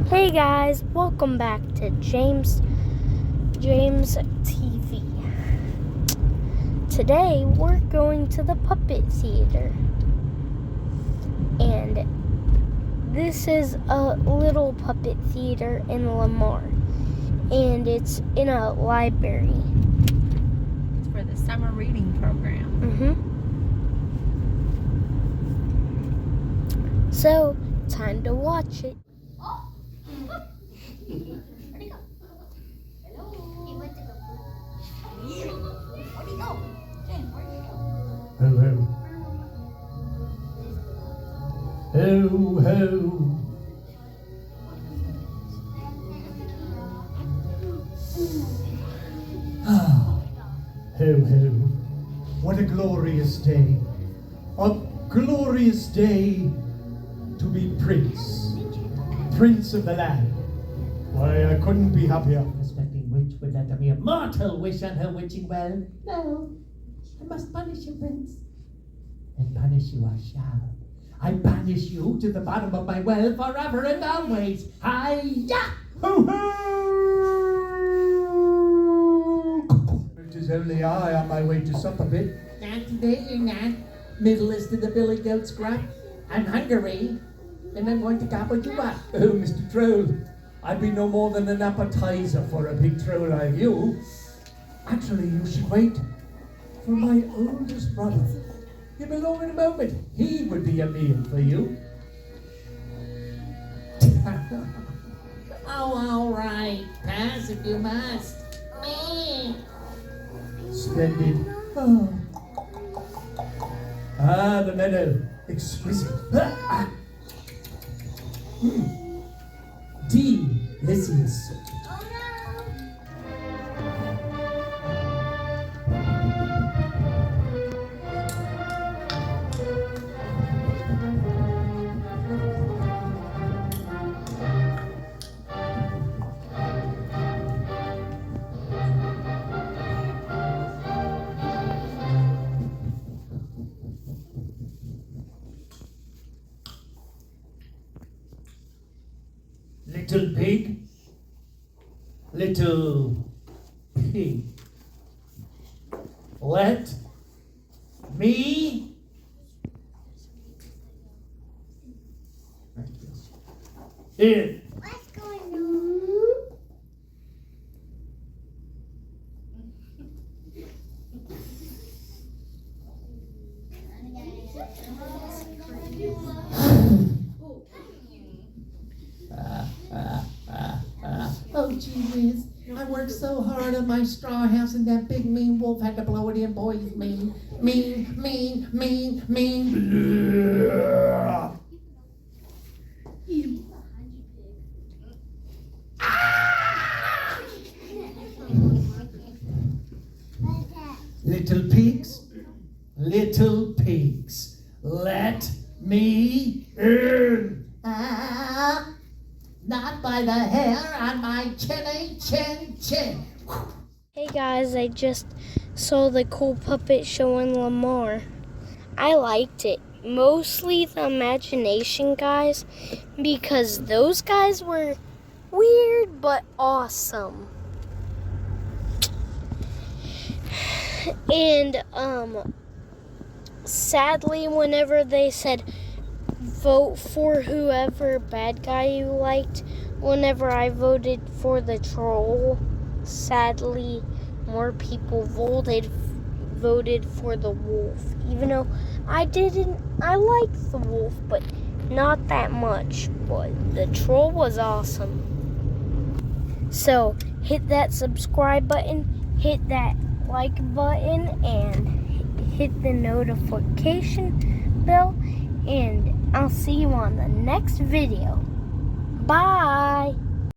Hey guys, welcome back to JamesTV. Today we're going to the puppet theater. And this is a little puppet theater in Lamar. And it's in a library. It's for the summer reading program. So, time to watch it. Where'd he go? Hello? He went to go poop. Where'd he go? James, where'd he go? Ho, ho. Ho, ho. Ho, ho. What a glorious day. A glorious day to be Prince of the land. Why, I couldn't be happier. Respecting witch would let a mere mortal wish on her witching well. No, I must punish you, Prince. And punish you I shall. I banish you to the bottom of my well forever and always. Hi-ya! Ho, ho! It is only I on my way to supper bit. Not today, you're not. Middleest of the billy goat scrap. I'm hungry, and I'm going to gobble you up. Oh, Mr. Troll, I'd be no more than an appetizer for a big troll like you. Actually, you should wait for my oldest brother. He'll be along in a moment. He would be a meal for you. Oh, all right. Pass if you must. Me. Splendid. Oh. Ah, the meadow. Exquisite. Delicious. Little pig, little pig, let me in. What's going on? Oh, gee whiz. I worked so hard on my straw house and that big mean wolf had to blow it in, boys. Mean. Little pigs, let me in. Not by the hair on my chin. Hey guys, I just saw the cool puppet show in Lamar. I liked it. Mostly the imagination guys, because those guys were weird but awesome. And sadly, whenever they said vote for whoever bad guy you liked, whenever I voted for the troll, sadly more people voted for the wolf, even though I liked the wolf, but not that much. But the troll was awesome. So hit that subscribe button, hit that like button, and hit the notification bell, and I'll see you on the next video. Bye!